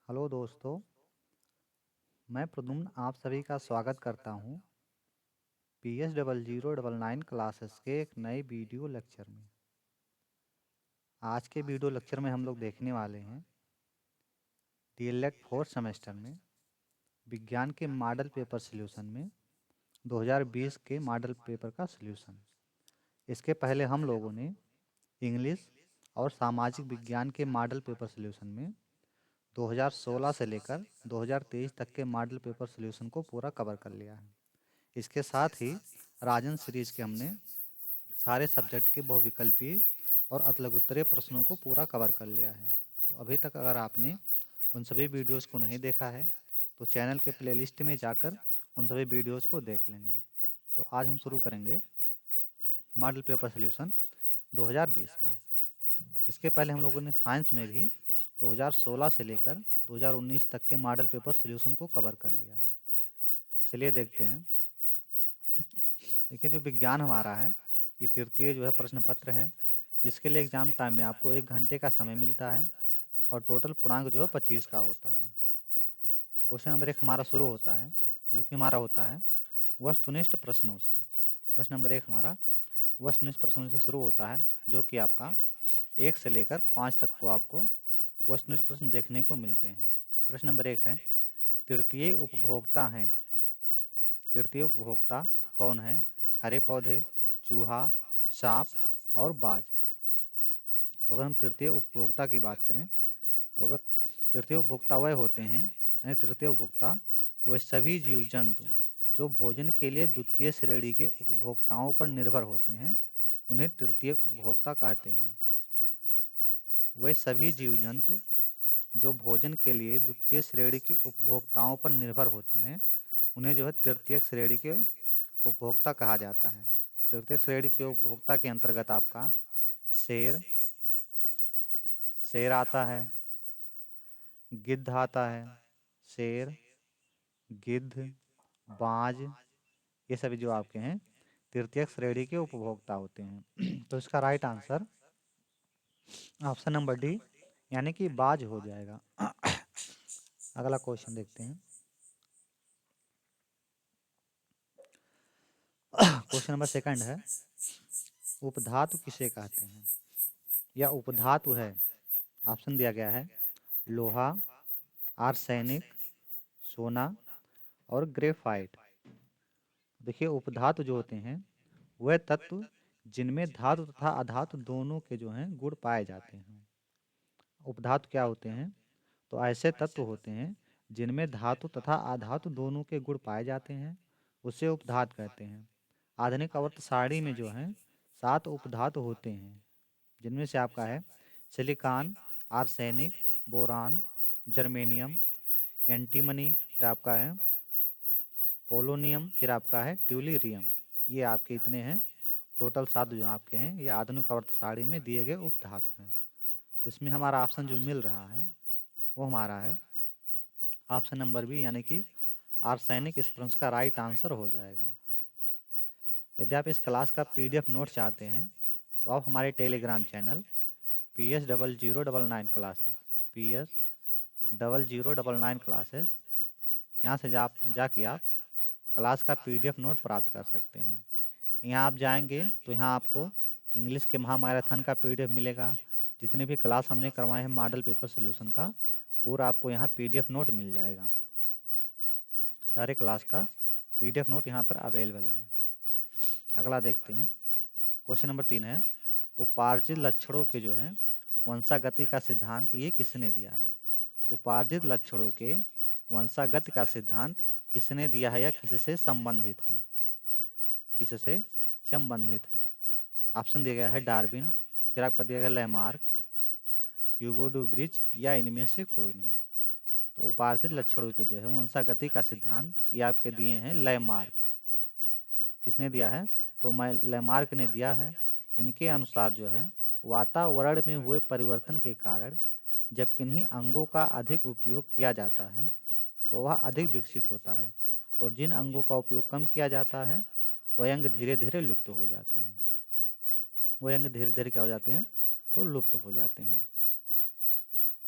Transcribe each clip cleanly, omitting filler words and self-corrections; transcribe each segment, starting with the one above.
Hello दोस्तों, मैं प्रद्युम्न आप सभी का स्वागत करता हूं PS0099 क्लासेस के एक नए वीडियो लेक्चर में। आज के वीडियो लेक्चर में हम लोग देखने वाले हैं डीएलएड फोर्थ सेमेस्टर में विज्ञान के मॉडल पेपर सॉल्यूशन में 2020 के मॉडल पेपर का सॉल्यूशन। इसके पहले हम लोगों ने इंग्लिश और सामाजिक विज्ञान के मॉडल पेपर सॉल्यूशन में 2016 से लेकर 2023 तक के मॉडल पेपर सॉल्यूशन को पूरा कवर कर लिया है। इसके साथ ही राजन सीरीज के हमने सारे सब्जेक्ट के बहुविकल्पीय और अतलगुत्तरीय प्रश्नों को पूरा कवर कर लिया है। तो अभी तक अगर आपने उन सभी वीडियोस को नहीं देखा है तो चैनल के प्लेलिस्ट में जाकर उन सभी वीडियोस को देख लेंगे। तो आज हम शुरू करेंगे मॉडल पेपर सॉल्यूशन 2020 का। इसके पहले हम लोगों ने साइंस में भी 2016 से लेकर 2019 तक के मॉडल पेपर सॉल्यूशन को कवर कर लिया है। चलिए देखते हैं। देखिए, जो विज्ञान हमारा है ये तृतीय जो है प्रश्न पत्र है, जिसके लिए एग्जाम टाइम में आपको 1 घंटे का समय मिलता है और टोटल पूर्णांक जो है 25 का होता है। क्वेश्चन नंबर 1 हमारा शुरू होता है, जो कि हमारा होता है वस्तुनिष्ठ प्रश्नों से। प्रश्न नंबर 1 हमारा वस्तुनिष्ठ प्रश्नों से शुरू होता है, जो कि आपका 1 से लेकर 5 तक को आपको वस्तुनिष्ठ प्रश्न देखने को मिलते हैं। प्रश्न नंबर 1 है, तृतीय उपभोक्ता हैं। तृतीय उपभोक्ता कौन है? हरे पौधे, चूहा, सांप और बाज। तो अगर हम तृतीय उपभोक्ता की बात करें तो अगर तृतीय उपभोक्ता वह होते हैं, यानी तृतीय उपभोक्ता वे सभी जीव जंतु जो भोजन के लिए द्वितीय श्रेणी के उपभोक्ताओं पर निर्भर होते हैं, उन्हें तृतीय उपभोक्ता कहते हैं। वे सभी जीव जंतु जो भोजन के लिए द्वितीय श्रेणी के उपभोक्ताओं पर निर्भर होते हैं, उन्हें जो है तृतीय श्रेणी के उपभोक्ता कहा जाता है। तृतीय श्रेणी के उपभोक्ता के अंतर्गत आपका शेर शेर आता है, गिद्ध आता है, शेर, गिद्ध, बाज, ये सभी जो आपके हैं तृतीय श्रेणी के उपभोक्ता होते हैं। तो इसका right answer option number D यानी कि बाज हो जाएगा। अगला क्वेश्चन देखते हैं। क्वेश्चन नंबर सेकंड है, उपधातु किसे कहते हैं या उपधातु है? ऑप्शन दिया गया है लोहा, आर्सेनिक, सोना और ग्रेफाइट। देखिए, उपधातु जो होते हैं वह तत्व जिनमें धातु तथा अधातु दोनों के जो हैं गुण पाए जाते हैं। उपधातु क्या होते हैं? तो ऐसे तत्व होते हैं जिनमें धातु तथा अधातु दोनों के गुण पाए जाते हैं, उसे उपधातु कहते हैं। आधुनिक आवर्त सारणी में जो है 7 उपधातु होते हैं, जिनमें से आपका है silicon, arsenic, boron, germanium, antimony, फिर आपका है पोलोनियम, फिर आपका है ट्यूलिरियम। ये आपके इतने हैं, टोटल 7 जो आपके हैं ये आधुनिक आवर्त सारणी में दिए गए उपधातु हैं। तो इसमें हमारा ऑप्शन जो मिल रहा है वो हमारा है ऑप्शन नंबर बी, यानी कि आर्सेनिक इस प्रश्न का राइट आंसर हो जाएगा। यदि आप इस क्लास का PDF नोट चाहते हैं तो आप हमारे Telegram channel PS0099 classes PS0099 classes यहाँ से जाके आप क्लास का PDF नोट प्राप्त कर सकते हैं। यहाँ आप जाएंगे तो यहाँ आपको इंग्लिश के महामैराथन का PDF मिलेगा। जितने भी क्लास हमने करवाए हैं मॉडल पेपर सॉल्यूशन का पूरा आपको यहाँ PDF नोट मिल जाएगा। सारे क्लास का PDF नोट यहाँ पर अवेलेबल है। अगला देखते हैं। क्वेश्चन नंबर 3 है, उपार्जित लक्षणों के जो है वंशागति का सिद्धांत ये किसने दिया है? उपार्जित लक्षणों के वंशागति का सिद्धांत किसने दिया है या किससे संबंधित है? किससे संबंधित है? ऑप्शन दिया गया है डार्विन, फिर आपका दिया गया लैमार्क, ह्यूगो डू ब्रिज या इनमें से कोई नहीं। तो उपार्जित लक्षणों के जो है वंशागति का सिद्धांत ये आपके दिए हैं लैमार्क। किसने दिया है? तो लैमार्क ने दिया है। इनके अनुसार जो है वातावरण में हुए परिवर्तन के कारण जब किन्हीं अंगों का अधिक उपयोग किया जाता है तो वह अधिक विकसित होता है, और जिन अंगों का उपयोग कम किया जाता है वह अंग धीरे धीरे लुप्त हो जाते हैं। वह अंग धीरे धीरे क्या हो जाते हैं? तो लुप्त हो जाते हैं।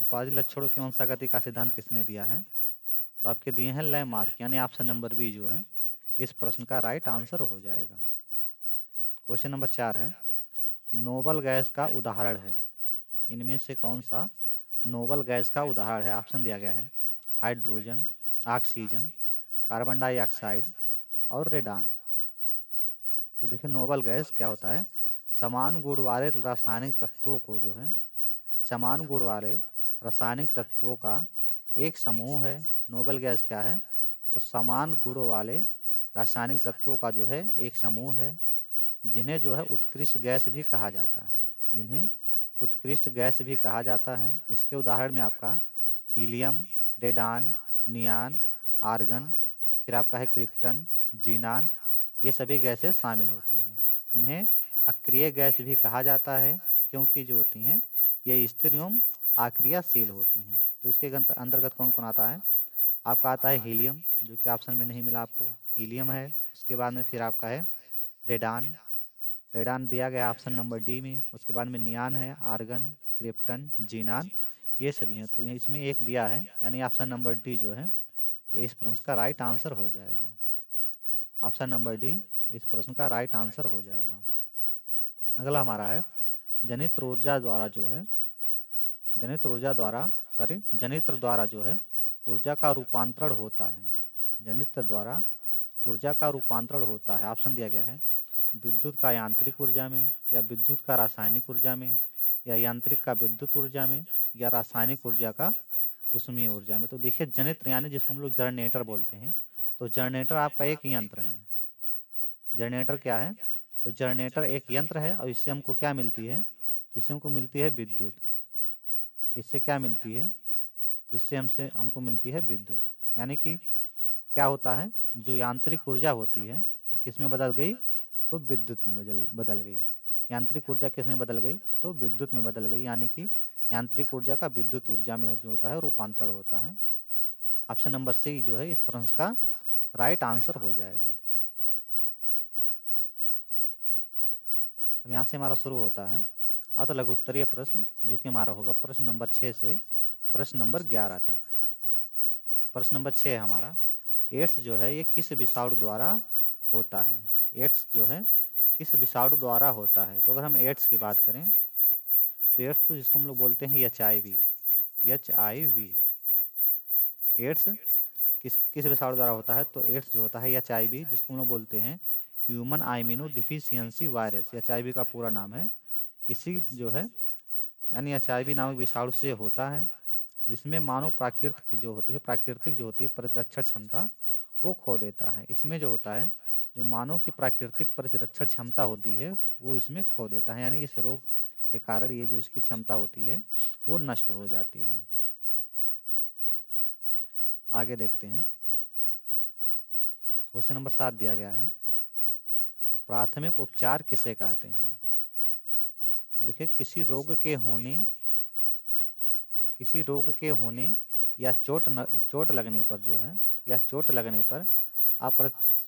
उपाधि लक्षणों की वंशागति का सिद्धांत किसने दिया है? तो आपके दिए हैं लैमार्क, यानी ऑप्शन नंबर बी जो है इस प्रश्न का राइट आंसर हो जाएगा। क्वेश्चन नंबर 4 है, नोबल गैस का उदाहरण है, इनमें से कौन सा नोबल गैस का उदाहरण है? ऑप्शन दिया गया है हाइड्रोजन, ऑक्सीजन, कार्बन डाइऑक्साइड और रेडान। तो देखिए नोबल गैस क्या होता है, समान गुण वाले रासायनिक तत्वों को जो है, समान गुण वाले रासायनिक तत्वों का एक समूह है। नोबल गैस क्या है? तो समान गुणों वाले रासायनिक तत्वों का जो है एक समूह है, जिन्हें जो है उत्कृष्ट गैस भी कहा जाता है, जिन्हें उत्कृष्ट गैस भी कहा जाता है। इसके उदाहरण में आपका हीलियम, रेडान, नियान, आर्गन, फिर आपका है क्रिप्टन, जीनान, ये सभी गैसें शामिल होती हैं। इन्हें अक्रिय गैस भी कहा जाता है, क्योंकि जो होती हैं ये स्थिर एवं आक्रियाशील होती हैं। तो इसके अंतर्गत कौन कौन आता है? आपका आता है हीलियम, जो कि ऑप्शन में नहीं मिला आपको, हीलियम है। उसके बाद में फिर आपका है रेडान, रेडान दिया गया है ऑप्शन नंबर डी में। उसके बाद में नियान है, आर्गन, क्रिप्टन, जीनान, ये सभी हैं। तो इसमें एक दिया है, यानी ऑप्शन नंबर डी जो है इस प्रश्न का राइट आंसर हो जाएगा। ऑप्शन नंबर डी इस प्रश्न का राइट आंसर हो जाएगा। अगला हमारा है, जनित्र ऊर्जा द्वारा जो है, जनित्र द्वारा जो है ऊर्जा का रूपांतरण होता है। जनित्र द्वारा ऊर्जा का रूपांतरण होता है। ऑप्शन दिया गया है विद्युत का यांत्रिक ऊर्जा में, या विद्युत का रासायनिक ऊर्जा में, या यांत्रिक का विद्युत ऊर्जा में, या रासायनिक ऊर्जा का ऊष्मीय ऊर्जा में। तो देखिए जनित्र यानी जिसको हम लोग जनरेटर बोलते हैं, तो जनरेटर आपका एक यंत्र है। जनरेटर क्या है? तो जनरेटर एक यंत्र है, और इससे हमको क्या मिलती है? तो इससे हमको मिलती है विद्युत। इससे क्या मिलती है? तो इससे हमको मिलती है विद्युत। यानी कि क्या होता है, जो यांत्रिक ऊर्जा होती है वो किस में बदल गई? तो विद्युत में बदल गई। यांत्रिक ऊर्जा किस में बदल गई? तो विद्युत में बदल गई। यानी कि यांत्रिक ऊर्जा का विद्युत ऊर्जा में जो होता है रूपांतरण होता है। ऑप्शन नंबर सी जो है इस प्रश्न का राइट आंसर हो जाएगा। अब यहाँ से हमारा शुरू होता है अत लघु उत्तरीय प्रश्न, जो कि हमारा होगा प्रश्न नंबर 6 से प्रश्न नंबर 11 तक। प्रश्न नंबर 6 है हमारा, एड्स जो है ये किस विषाणु द्वारा होता है? एड्स जो है किस विषाणु द्वारा होता है? तो अगर हम एड्स की बात करें, तो एड्स तो जिसको हम लोग बोलते हैं HIV, HIV। एड्स किस किस विषाणु द्वारा होता है? तो एड्स जो होता है HIV, जिसको हम लोग बोलते हैं ह्यूमन आइम्यूनो डिफिशियंसी वायरस, HIV का पूरा नाम है। इसी जो है यानी HIV नामक विषाणु से होता है, जिसमें मानव प्राकृतिक जो होती है प्रतिरक्षण क्षमता वो खो देता है। इसमें जो होता है, जो मानव की प्राकृतिक प्रतिरक्षण क्षमता होती है वो इसमें खो देता है, यानी इस रोग के कारण ये जो इसकी क्षमता होती है वो नष्ट हो जाती है। आगे देखते हैं, क्वेश्चन नंबर 7 दिया गया है, प्राथमिक उपचार किसे कहते हैं? तो देखिए किसी रोग के होने या चोट लगने पर जो है, या चोट लगने पर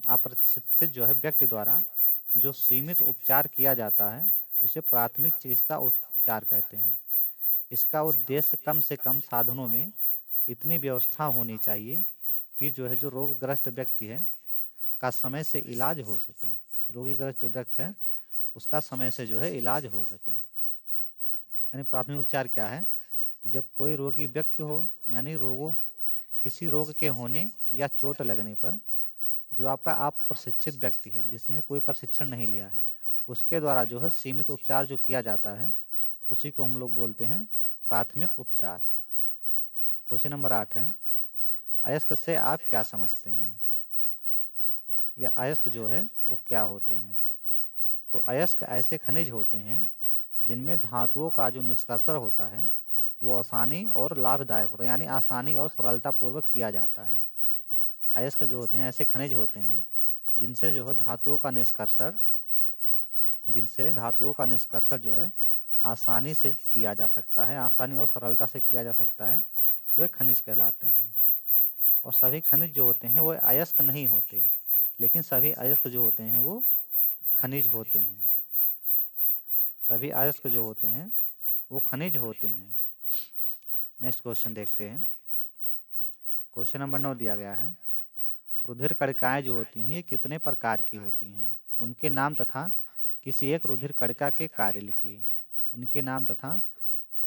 अप्रशिक्षित जो है व्यक्ति द्वारा जो सीमित उपचार किया जाता है उसे प्राथमिक चिकित्सा उपचार कहते हैं। इसका उद्देश्य कम से कम साधनों में इतनी व्यवस्था होनी चाहिए कि जो है जो रोगग्रस्त व्यक्ति है का समय से इलाज हो सके। रोगीग्रस्त जो व्यक्ति है उसका समय से जो है इलाज हो सके। यानी प्राथमिक उपचार क्या है? तो जब कोई रोगी व्यक्ति हो, यानी किसी रोग के होने या चोट लगने पर जो आपका अप्रशिक्षित व्यक्ति है, जिसने कोई प्रशिक्षण नहीं लिया है, उसके द्वारा जो है सीमित उपचार जो किया जाता है उसी को हम लोग बोलते हैं प्राथमिक उपचार। क्वेश्चन नंबर 8 है, अयस्क से आप क्या समझते हैं? या अयस्क जो है वो क्या होते हैं? तो अयस्क ऐसे खनिज होते हैं जिनमें धातुओं का जो निष्कर्षण होता है वो आसानी और लाभदायक होता है, यानी आसानी और सरलता पूर्वक किया जाता है। अयस्क जो होते हैं ऐसे खनिज होते हैं जिनसे जो है धातुओं का निष्कर्षण जो है आसानी से किया जा सकता है, आसानी और सरलता से किया जा सकता है, वे खनिज कहलाते हैं। और सभी खनिज जो होते हैं वो अयस्क नहीं होते, लेकिन सभी अयस्क जो होते हैं वो खनिज होते हैं। सभी अयस्क जो होते हैं वो खनिज होते हैं। नेक्स्ट क्वेश्चन देखते हैं। क्वेश्चन नंबर 9 दिया गया है, रुधिर कणिकाएं जो होती हैं ये कितने प्रकार की होती हैं? उनके नाम तथा किसी एक रुधिर कणिका के कार्य लिखिए। उनके नाम तथा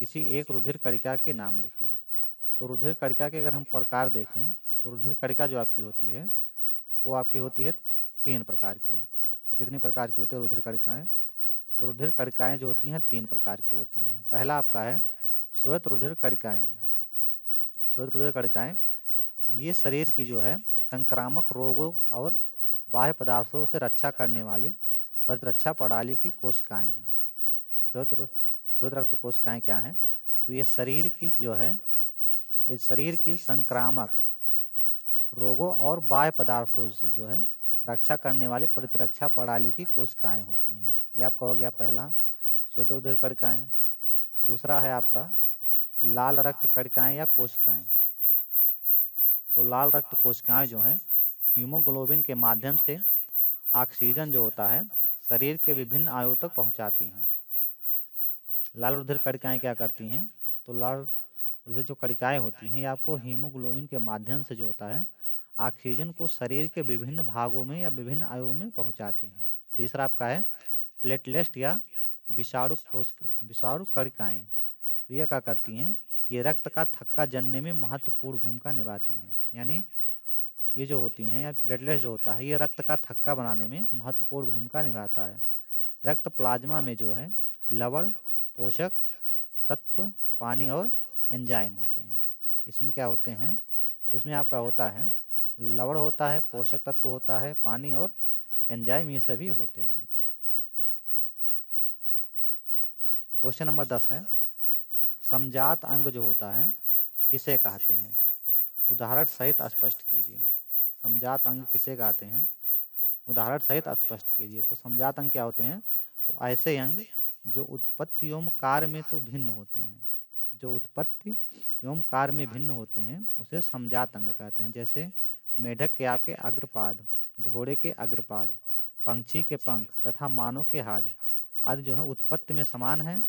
किसी एक रुधिर कणिका के नाम लिखिए। तो रुधिर कणिका के अगर हम प्रकार देखें तो रुधिर कणिका जो आपकी होती है वो आपकी होती है 3 प्रकार की। कितनी प्रकार की होती है रुधिर कणिकाएं? तो रुधिर कणिकाएं जो होती हैं 3 प्रकार की होती हैं। पहला आपका है श्वेत रुधिर कणिकाएं। श्वेत रुधिर कणिकाएं ये शरीर की जो है संक्रामक रोगों और बाह्य पदार्थों से रक्षा करने वाली प्रतिरक्षा प्रणाली की कोशिकाएं हैं। श्वेत रक्त कोशिकाएं क्या हैं? तो ये शरीर की जो है ये शरीर की संक्रामक रोगों और बाह्य पदार्थों से जो है रक्षा करने वाली प्रतिरक्षा प्रणाली की कोशिकाएं होती हैं। ये आपका हो गया पहला श्वेत रुधिर कणिकाएं। दूसरा है आपका लाल रक्त कणिकाएं या कोशिकाएं। तो लाल रक्त कोशिकाएं जो हैं हीमोग्लोबिन के माध्यम से ऑक्सीजन जो होता है शरीर के विभिन्न अवयवों तक पहुंचाती हैं। लाल रुधिर कणिकाएं क्या करती हैं? तो लाल रुधिर जो कणिकाएं होती हैं ये आपको हीमोग्लोबिन के माध्यम से जो होता है ऑक्सीजन को शरीर के विभिन्न भागों में या विभिन्न अवयवों में पहुंचाती हैं। तीसरा आपका है प्लेटलेट या विषाणु कणिकाएं। तो ये क्या करती हैं? ये रक्त का थक्का जनने में महत्वपूर्ण भूमिका निभाती हैं। यानी ये जो होती हैं या प्लेटलेट्स जो होता है ये रक्त का थक्का बनाने में महत्वपूर्ण भूमिका निभाता है। रक्त प्लाज्मा में जो है लवण, पोषक तत्व, पानी और एंजाइम होते हैं। इसमें क्या होते हैं? तो इसमें आपका होता है लवण होता है, पोषक तत्व होता है, पानी और एंजाइम ये सभी होते हैं। क्वेश्चन नंबर 10 है, समजात अंग जो होता है किसे कहते हैं? उदाहरण सहित स्पष्ट कीजिए। समजात अंग किसे कहते हैं? उदाहरण सहित स्पष्ट कीजिए। तो समजात अंग क्या होते हैं? तो ऐसे अंग जो उत्पत्ति एवं कार्य में तो भिन्न होते हैं, जो उत्पत्ति एवं कार्य में भिन्न होते हैं उसे समजात अंग कहते हैं। जैसे मेढक के आपके अग्रपाद, घोड़े के अग्रपाद, पंछी के पंख तथा मानव के हाथ आदि जो है उत्पत्ति में समान है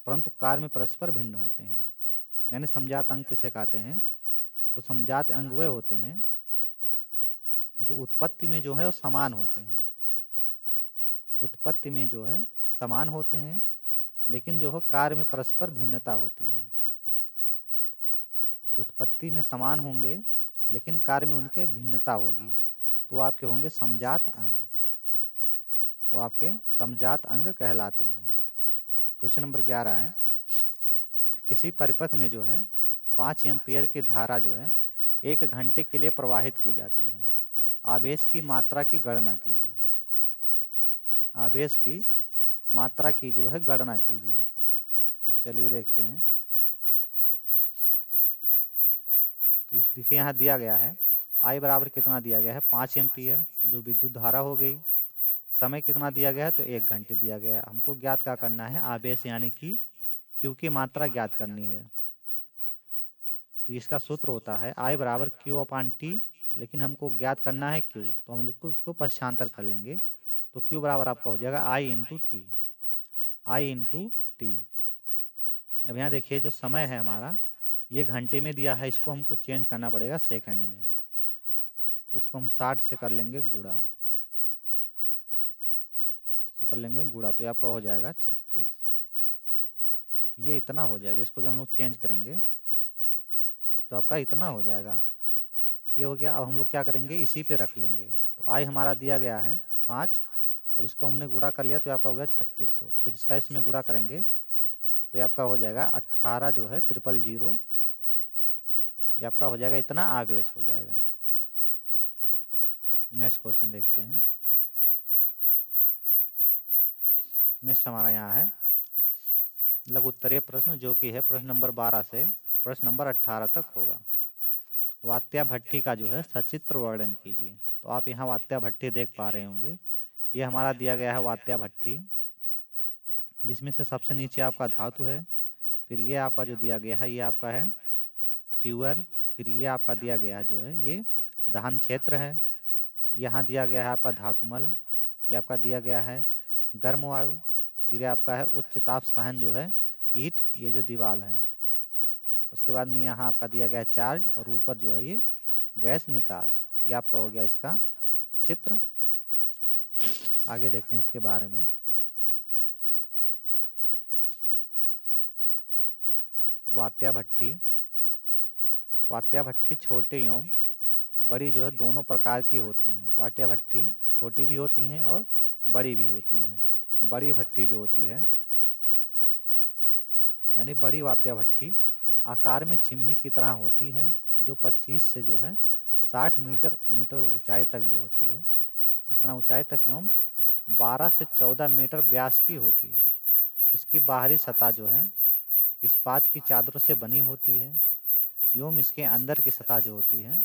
परंतु कार्य में परस्पर भिन्न होते हैं। यानी समजात अंग किसे कहते हैं? तो समजात अंग वे होते हैं जो उत्पत्ति में जो है वो समान होते हैं। उत्पत्ति में जो है समान होते हैं लेकिन जो है कार्य में परस्पर भिन्नता होती है। उत्पत्ति में समान होंगे लेकिन कार्य में उनके भिन्नता होगी तो आपके होंगे समजात अंग। वो आपके समजात अंग कहलाते हैं। क्वेश्चन नंबर 11 है, किसी परिपथ में जो है 5 एम्पियर की धारा जो है 1 घंटे के लिए प्रवाहित की जाती है। आवेश की मात्रा की गणना कीजिए। आवेश की मात्रा की जो है गणना कीजिए। तो चलिए देखते हैं। तो इस देखिए यहाँ दिया गया है आई बराबर कितना दिया गया है 5 एम्पियर जो विद्युत धारा हो गई। समय कितना दिया गया है? तो 1 घंटे दिया गया है। हमको ज्ञात क्या करना है? आवेश यानी कि क्यू की मात्रा ज्ञात करनी है। तो इसका सूत्र होता है आई बराबर क्यू अपान टी, लेकिन हमको ज्ञात करना है क्यू तो हम लोग उसको पश्चांतर कर लेंगे। तो क्यू बराबर आपका हो जाएगा आई इंटू टी। आई इंटू टी। अब यहाँ देखिए जो समय है हमारा ये घंटे में दिया है, इसको हमको चेंज करना पड़ेगा सेकंड में। तो इसको हम 60 से कर लेंगे गुणा। इसको कर लेंगे गुणा तो ये आपका हो जाएगा 36। ये इतना हो जाएगा। इसको जब हम लोग चेंज करेंगे तो आपका इतना हो जाएगा। ये हो गया। अब हम लोग क्या करेंगे? इसी पे रख लेंगे। तो आई हमारा दिया गया है 5 और इसको हमने गुणा कर लिया तो आपका हो गया 3600। फिर इसका इसमें गुणा करेंगे तो ये आपका हो जाएगा 18 जो है 000। ये आपका हो जाएगा इतना आवेश हो जाएगा। नेक्स्ट क्वेश्चन देखते हैं। नेक्स्ट हमारा यहाँ है लघु उत्तरीय प्रश्न जो कि है प्रश्न नंबर 12 से प्रश्न नंबर 18 तक होगा। वात्या भट्टी का जो है सचित्र वर्णन कीजिए। तो आप यहाँ वात्या भट्टी देख पा रहे होंगे। ये हमारा दिया गया है वात्या भट्टी जिसमें से सबसे नीचे आपका धातु है। फिर ये आपका जो दिया गया है ये आपका है ट्यूबर। फिर ये आपका दिया गया है जो है ये दहन क्षेत्र है। यहाँ दिया गया है आपका धातुमल। ये आपका दिया गया है गर्म वायु। फिर आपका है उच्च ताप सहन जो है ईट, ये जो दीवार है। उसके बाद में यहाँ आपका दिया गया है चार्ज और ऊपर जो है ये गैस निकास। ये आपका हो गया इसका चित्र। आगे देखते हैं इसके बारे में। वात्या भट्ठी। वात्या भट्ठी छोटे एवं बड़ी जो है दोनों प्रकार की होती हैं। वात्या भट्ठी छोटी भी होती हैं और बड़ी भी होती हैं। बड़ी भट्ठी जो होती है यानी बड़ी वात्या भट्ठी आकार में चिमनी की तरह होती है, जो 25 से जो है 60 मीटर मीटर ऊंचाई तक जो होती है, इतना ऊंचाई तक एवं 12 से 14 मीटर व्यास की होती है। इसकी बाहरी सतह जो है इस्पात की चादरों से बनी होती है एवं इसके अंदर की सतह जो होती है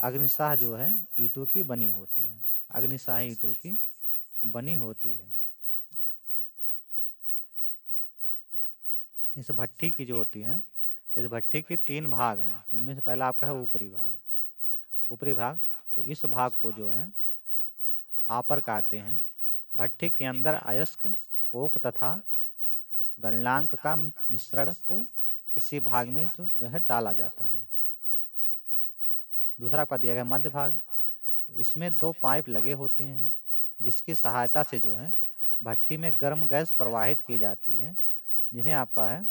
अग्निशाह जो है ईंटों की बनी होती है। अग्निशाह ईंटों की बनी होती है। इस भट्ठी की जो होती है, इस भट्ठी के 3 भाग हैं। इनमें से पहला आपका है ऊपरी भाग। ऊपरी भाग, तो इस भाग को जो है हापर कहते हैं। भट्ठी के अंदर अयस्क, कोक तथा गलनांक का मिश्रण को इसी भाग में जो है डाला जाता है। दूसरा आपका दिया गया मध्य भाग, तो इसमें 2 पाइप लगे होते हैं जिसकी सहायता से जो है भट्ठी में गर्म गैस प्रवाहित की जाती है, जिन्हें आपका है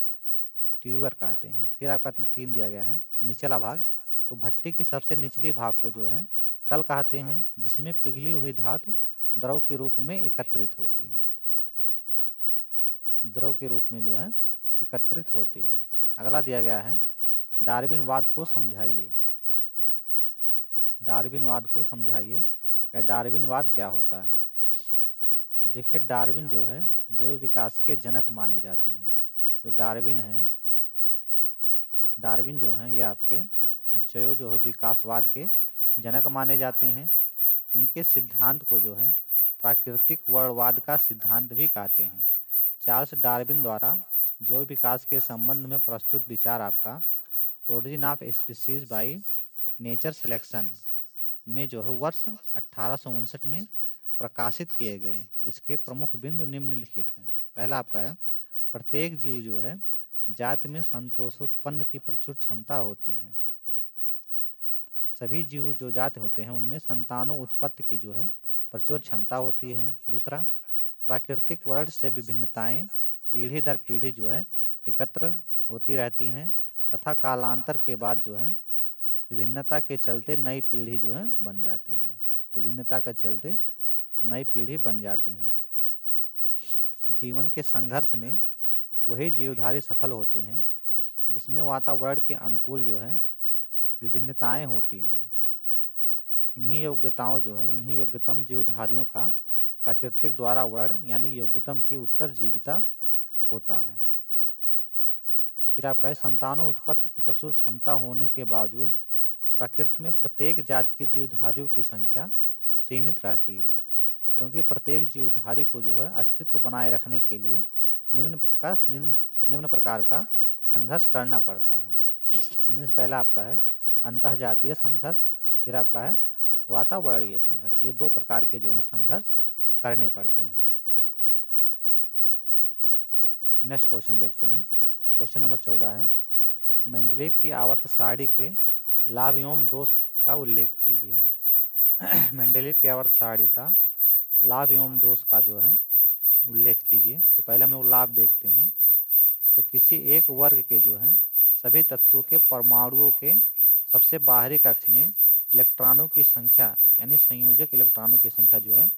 ट्यूबर कहते हैं। फिर आपका 3 दिया गया है निचला भाग, तो भट्टी की सबसे निचली भाग को जो है तल कहते हैं, जिसमें पिघली हुई धातु द्रव के रूप में एकत्रित होती है। द्रव के रूप में जो है एकत्रित होती है। अगला दिया गया है डार्विनवाद को समझाइए। डार्विनवाद को समझाइए या डार्विनवाद क्या होता है। तो देखिए डार्विन जो है जैव विकास के जनक माने जाते हैं। जो डार्विन है, डार्विन जो हैं ये आपके जैव जो है विकासवाद के जनक माने जाते हैं। इनके सिद्धांत को जो है प्राकृतिक वर्णवाद का सिद्धांत भी कहते हैं। चार्ल्स डार्विन द्वारा जैव विकास के संबंध में प्रस्तुत विचार आपका origin of species by nature selection में जो है वर्ष 1859 में प्रकाशित किए गए। इसके प्रमुख बिंदु निम्नलिखित हैं। पहला आपका है प्रत्येक जीव जो है जाति में संतोषोत्पन्न की प्रचुर क्षमता होती है। सभी जीव जो जाति होते हैं उनमें संतानों उत्पत्ति की जो है प्रचुर क्षमता होती है। दूसरा, प्राकृतिक वर्ण से विभिन्नताएं पीढ़ी दर पीढ़ी जो है एकत्र होती रहती हैं तथा कालांतर के बाद जो है विभिन्नता के चलते नई पीढ़ी जो है बन जाती हैं। विभिन्नता के चलते नई पीढ़ी बन जाती हैं। जीवन के संघर्ष में वही जीवधारी सफल होते हैं जिसमें वातावरण के अनुकूल जो है विभिन्नताएं होती हैं। इन्हीं योग्यताओं जो है इन्हीं योग्यतम जीवधारियों का प्राकृतिक द्वारा वर्ण यानी योग्यतम की उत्तरजीविता होता है। फिर आपका है संतानों उत्पत्ति की प्रचुर क्षमता होने के बावजूद प्रकृति में प्रत्येक जाति के जीवधारियों की संख्या सीमित रहती है, क्योंकि प्रत्येक जीवधारी को जो है अस्तित्व बनाए रखने के लिए निम्न प्रकार का संघर्ष करना पड़ता है। इनमें से पहला आपका है अंतःजातीय संघर्ष, फिर आपका है वातावरणीय संघर्ष। ये 2 प्रकार के जो है संघर्ष करने पड़ते हैं। नेक्स्ट क्वेश्चन देखते हैं। क्वेश्चन नंबर 14 है मेंडलीव की आवर्त सारणी के लाभ एवं दोष का उल्लेख कीजिए। मेंडलीव की आवर्त सारणी का लाभ एवं दोष का जो है उल्लेख कीजिए। तो पहले हम लोग लाभ देखते हैं। तो किसी एक वर्ग के जो है सभी तत्वों के परमाणुओं के सबसे बाहरी कक्ष में इलेक्ट्रॉनों की संख्या यानी संयोजक इलेक्ट्रॉनों की संख्या जो है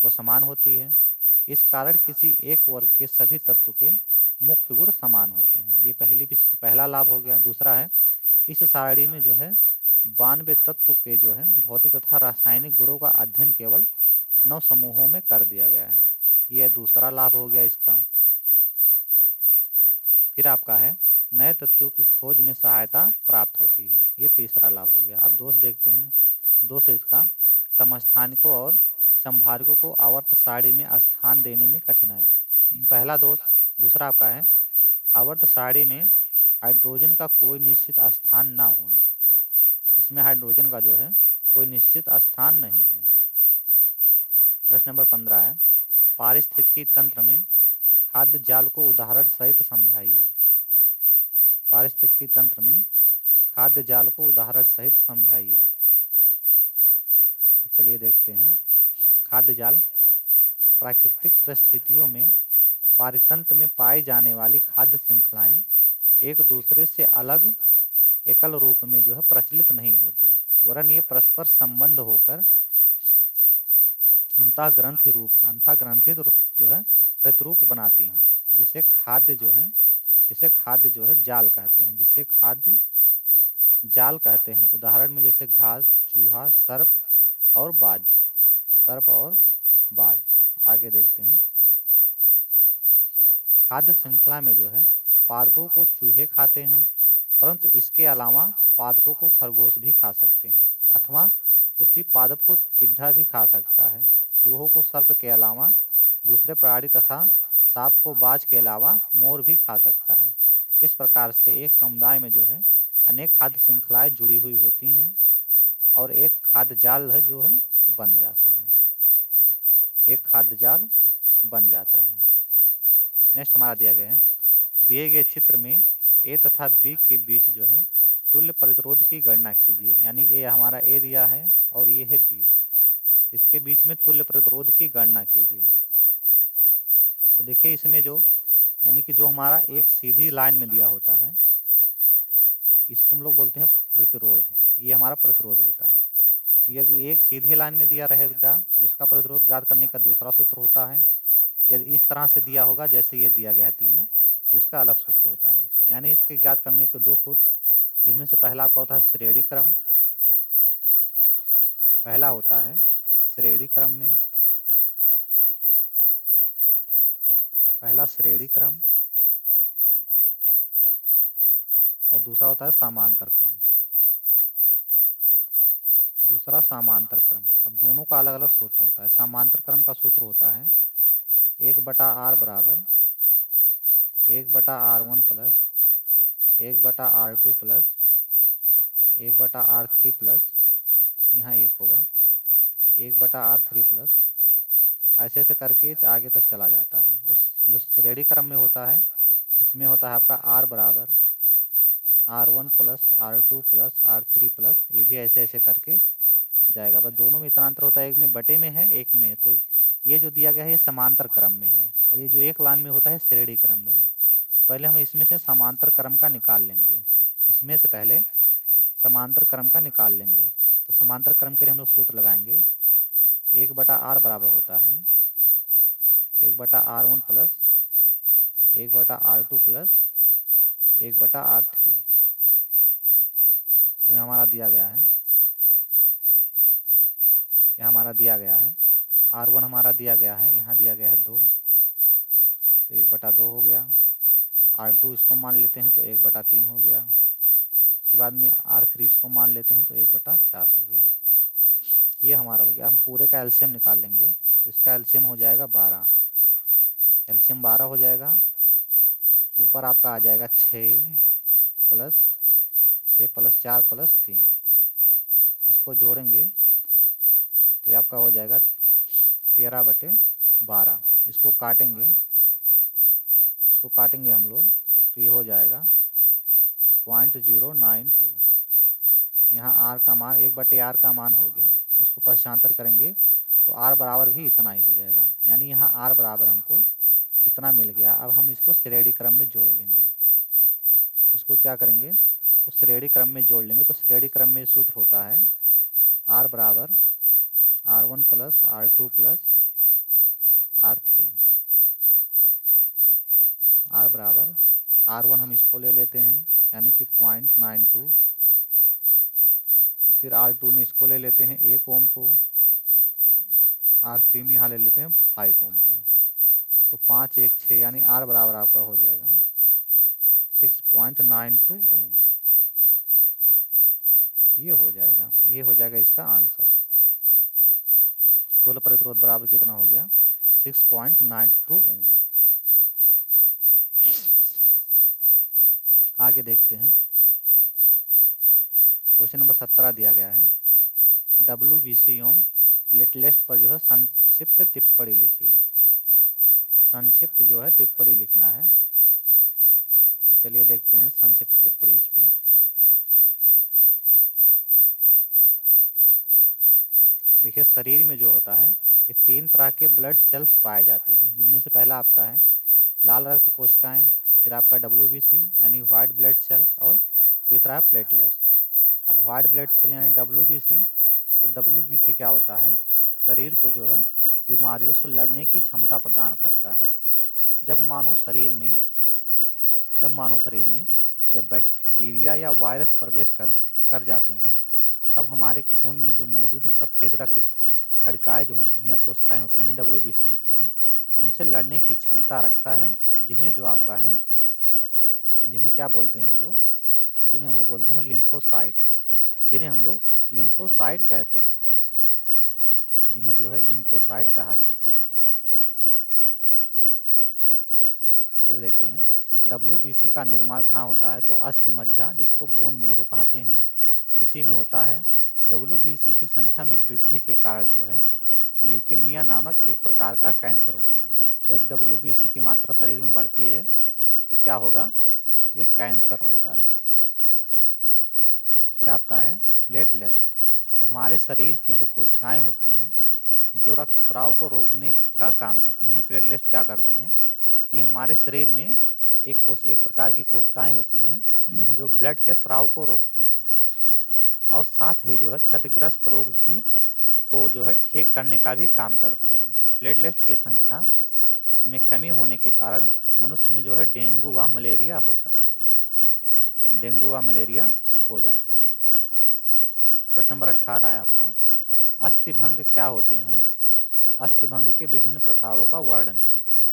वो समान होती है। इस कारण किसी एक वर्ग के सभी तत्व के मुख्य गुण समान होते हैं। ये पहला लाभ हो गया। दूसरा है इस सारणी में जो है 92 तत्व के जो है भौतिक तथा रासायनिक गुणों का अध्ययन केवल 9 समूहों में कर दिया गया है। यह दूसरा लाभ हो गया इसका। फिर आपका है नए तत्वों की खोज में सहायता प्राप्त होती है। ये तीसरा लाभ हो गया। अब दोष देखते हैं। दोष इसका समस्थानिकों और संभारकों को आवर्त सारणी में स्थान देने में कठिनाई। पहला दोष। दूसरा आपका है आवर्त सारणी में हाइड्रोजन का कोई निश्चित स्थान ना होना। इसमें हाइड्रोजन का जो है कोई निश्चित स्थान नहीं है। प्रश्न नंबर 15 है पारिस्थितिकी तंत्र में खाद्य जाल को उदाहरण सहित समझाइए। पारिस्थितिकी तंत्र में खाद्य जाल को उदाहरण सहित समझाइए। तो चलिए देखते हैं। खाद्य जाल प्राकृतिक परिस्थितियों में पारितंत्र में पाई जाने वाली खाद्य श्रृंखलाएं एक दूसरे से अलग एकल रूप में जो है प्रचलित नहीं होती, वरन ये परस्पर संबंध होकर अंतःग्रंथित जो है प्रतिरूप बनाती हैं, जिसे खाद्य जो है जाल कहते हैं, जिसे खाद्य जाल कहते हैं। उदाहरण में जैसे घास, चूहा, सर्प और बाज। आगे देखते हैं। खाद्य श्रृंखला में जो है पादपों को चूहे खाते हैं, परंतु इसके अलावा पादपों को खरगोश भी खा सकते हैं, अथवा उसी पादप को टिड्डा भी खा सकता है। चूहों को सर्प के अलावा दूसरे प्राणी तथा सांप को बाज के अलावा मोर भी खा सकता है। इस प्रकार से एक समुदाय में जो है अनेक खाद्य श्रृंखलाएं जुड़ी हुई होती हैं और एक खाद्य जाल है जो है बन जाता है। एक खाद्य जाल बन जाता है। नेक्स्ट हमारा दिया गया है, दिए गए चित्र में ए तथा बी के बीच जो है तुल्य प्रतिरोध की गणना कीजिए। यानी ये हमारा ए दिया है और ये है बी, इसके बीच में तुल्य प्रतिरोध की गणना कीजिए। तो देखिए इसमें जो यानी कि जो हमारा एक सीधी लाइन में दिया होता है इसको हम लोग बोलते हैं प्रतिरोध। ये हमारा प्रतिरोध होता है। तो यदि एक सीधी लाइन में दिया रहेगा तो इसका प्रतिरोध ज्ञात करने का दूसरा सूत्र होता है। यदि इस तरह से दिया होगा जैसे ये दिया गया है तीनों, तो इसका अलग सूत्र होता है। यानी इसके ज्ञात करने के दो सूत्र, जिसमें से पहला आपका होता है श्रेणी क्रम। पहला होता है श्रेणी क्रम में, पहला श्रेणी क्रम, और दूसरा होता है समांतर क्रम। दूसरा समांतर क्रम। अब दोनों का अलग अलग सूत्र होता है। समांतर क्रम का सूत्र होता है 1/r बराबर 1/r1 plus 1/r2 plus 1/r3 plus, यहाँ एक होगा 1/r3 प्लस, ऐसे ऐसे करके आगे तक चला जाता है। और जो श्रेणी क्रम में होता है इसमें होता है आपका r बराबर r1 plus r2 plus r3 plus, ये भी ऐसे ऐसे करके जाएगा। बस दोनों में इतना अंतर होता है, एक में बटे में है, एक में है। तो ये जो दिया गया है ये समांतर क्रम में है और ये जो एक लाइन में होता है श्रेणी क्रम में है। पहले हम इसमें से समांतर क्रम का निकाल लेंगे। इसमें से पहले समांतर क्रम का निकाल लेंगे। तो समांतर क्रम के लिए हम लोग सूत्र लगाएंगे 1/r बराबर होता है 1/r1 plus 1/r2 plus 1/r3। तो यहाँ हमारा दिया गया है, यहाँ हमारा दिया गया है r1 हमारा दिया गया है, यहाँ दिया गया है 2, तो 1/2 हो गया। r2 इसको मान लेते हैं तो 1/3 हो गया। उसके बाद में r3 इसको मान लेते हैं तो 1/4 हो गया। ये हमारा हो गया। हम पूरे का एलसीएम निकाल लेंगे तो इसका एलसीएम हो जाएगा 12। एलसीएम 12 हो जाएगा। ऊपर आपका आ जाएगा 6 प्लस 4 प्लस 3, इसको जोड़ेंगे तो ये आपका हो जाएगा 13/12। इसको काटेंगे हम लोग तो ये हो जाएगा 0.092। यहाँ r का मान 1/r का मान हो गया। इसको पक्षांतर करेंगे तो r बराबर भी इतना ही हो जाएगा। यानी यहाँ r बराबर हमको इतना मिल गया। अब हम इसको श्रेणी क्रम में जोड़ लेंगे। इसको क्या करेंगे तो श्रेणी क्रम में जोड़ लेंगे। तो श्रेणी क्रम में सूत्र होता है r बराबर r1 plus r2 plus r3। r बराबर r1 हम इसको ले लेते हैं यानी कि 0.92, फिर r2 में इसको ले लेते हैं 1 ओम को, r3 में यहाँ ले लेते हैं 5 ओम को। तो 5 1 6 यानी r बराबर आपका हो जाएगा 6.92 ओम। ये हो जाएगा इसका आंसर। तुल्य प्रतिरोध बराबर कितना हो गया 6.92 ओम। आगे देखते हैं। क्वेश्चन नंबर 17 दिया गया है, WBC एवं प्लेटलेट पर जो है संक्षिप्त टिप्पणी लिखिए। संक्षिप्त जो है टिप्पणी लिखना है। तो चलिए देखते हैं संक्षिप्त टिप्पणी इस पे। देखिए शरीर में जो होता है ये 3 तरह के ब्लड सेल्स पाए जाते हैं, जिनमें से पहला आपका है लाल रक्त कोशिकाएं, फिर आपका WBC यानी व्हाइट ब्लड सेल्स, और तीसरा है प्लेटलेट्स। अब व्हाइट ब्लड सेल यानी WBC, तो WBC क्या होता है, शरीर को जो है बीमारियों से लड़ने की क्षमता प्रदान करता है। जब मानव शरीर में जब बैक्टीरिया या वायरस प्रवेश कर जाते हैं, तब हमारे खून में जो मौजूद सफ़ेद रक्त कणिकाएं जो होती हैं या कोशिकाएं होती हैं यानी WBC होती हैं, उनसे लड़ने की क्षमता रखता है, जिन्हें क्या बोलते हैं हम लोग, तो जिन्हें हम लोग बोलते हैं लिम्फोसाइट, जिन्हें हम लोग लिम्फोसाइट कहते हैं, जिन्हें जो है लिम्फोसाइट कहा जाता है। फिर देखते हैं WBC का निर्माण कहाँ होता है, तो अस्थि मज्जा, जिसको बोन मेरो कहते हैं, इसी में होता है। WBC की संख्या में वृद्धि के कारण जो है ल्यूकेमिया नामक एक प्रकार का कैंसर होता है। यदि WBC की मात्रा शरीर में बढ़ती है तो क्या होगा, ये कैंसर होता है। फिर आपका है प्लेटलेट्स, तो हमारे शरीर की जो कोशिकाएं होती हैं जो रक्तस्राव को रोकने का काम करती हैं, यानी प्लेटलेट्स क्या करती हैं, ये हमारे शरीर में एक प्रकार की कोशिकाएं होती हैं जो ब्लड के स्राव को रोकती हैं और साथ ही जो है क्षतिग्रस्त रोग की को जो है ठीक करने का भी काम करती हैं। प्लेटलेट्स की संख्या में कमी होने के कारण मनुष्य में जो है डेंगू व मलेरिया हो जाता है। प्रश्न नंबर 18 है आपका, अस्थिभंग क्या होते हैं, अस्थिभंग के विभिन्न प्रकारों का वर्णन कीजिए।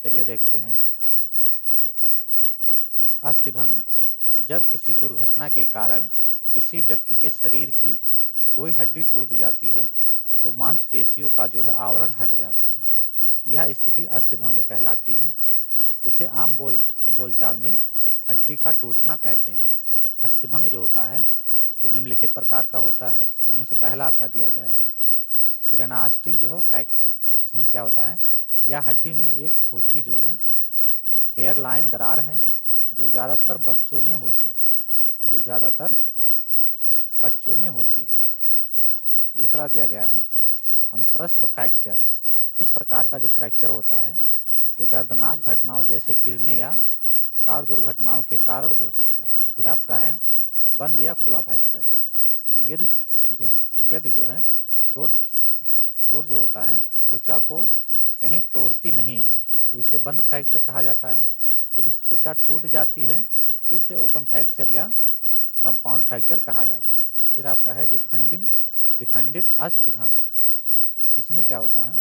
चलिए देखते हैं। अस्थिभंग जब किसी दुर्घटना के कारण किसी व्यक्ति के शरीर की कोई हड्डी टूट जाती है तो मांसपेशियों का जो है आवरण हट जाता है, यह स्थिति अस्थिभंग कहलाती है। इसे आम बोलचाल में हड्डी का टूटना कहते हैं। अस्थिभंग जो होता है ये निम्नलिखित प्रकार का होता है, जिनमें से पहला आपका दिया गया है ग्रेनास्टिक जो है फ्रैक्चर। इसमें क्या होता है, यह हड्डी में एक छोटी जो है हेयर लाइन दरार है जो ज़्यादातर बच्चों में होती है। दूसरा दिया गया है अनुप्रस्थ फ्रैक्चर। इस प्रकार का जो फ्रैक्चर होता है ये दर्दनाक घटनाओं जैसे गिरने या कार दुर्घटनाओं के कारण हो सकता है। फिर आपका है बंद या खुला फ्रैक्चर। तो यदि जो है चोट चोट जो होता है त्वचा को कहीं तोड़ती नहीं है तो इसे बंद फ्रैक्चर कहा जाता है। यदि त्वचा टूट जाती है तो इसे ओपन फ्रैक्चर या कंपाउंड फ्रैक्चर कहा जाता है। फिर आपका है विखंडित अस्थिभंग। इसमें क्या होता है,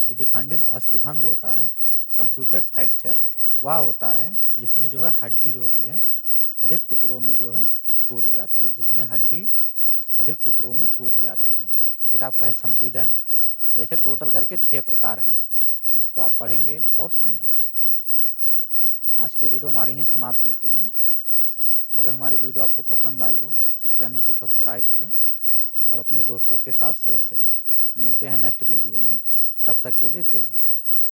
जो विखंडित अस्थिभंग होता है कंप्यूटेड फ्रैक्चर वह होता है जिसमें जो है हड्डी जो होती है अधिक टुकड़ों में जो है टूट जाती है, जिसमें हड्डी अधिक टुकड़ों में टूट जाती है। फिर आपका है संपीड़न। ऐसे टोटल करके 6 प्रकार हैं, तो इसको आप पढ़ेंगे और समझेंगे। आज की वीडियो हमारी यहीं समाप्त होती है। अगर हमारी वीडियो आपको पसंद आई हो तो चैनल को सब्सक्राइब करें और अपने दोस्तों के साथ शेयर करें। मिलते हैं नेक्स्ट वीडियो में, तब तक के लिए जय हिंद।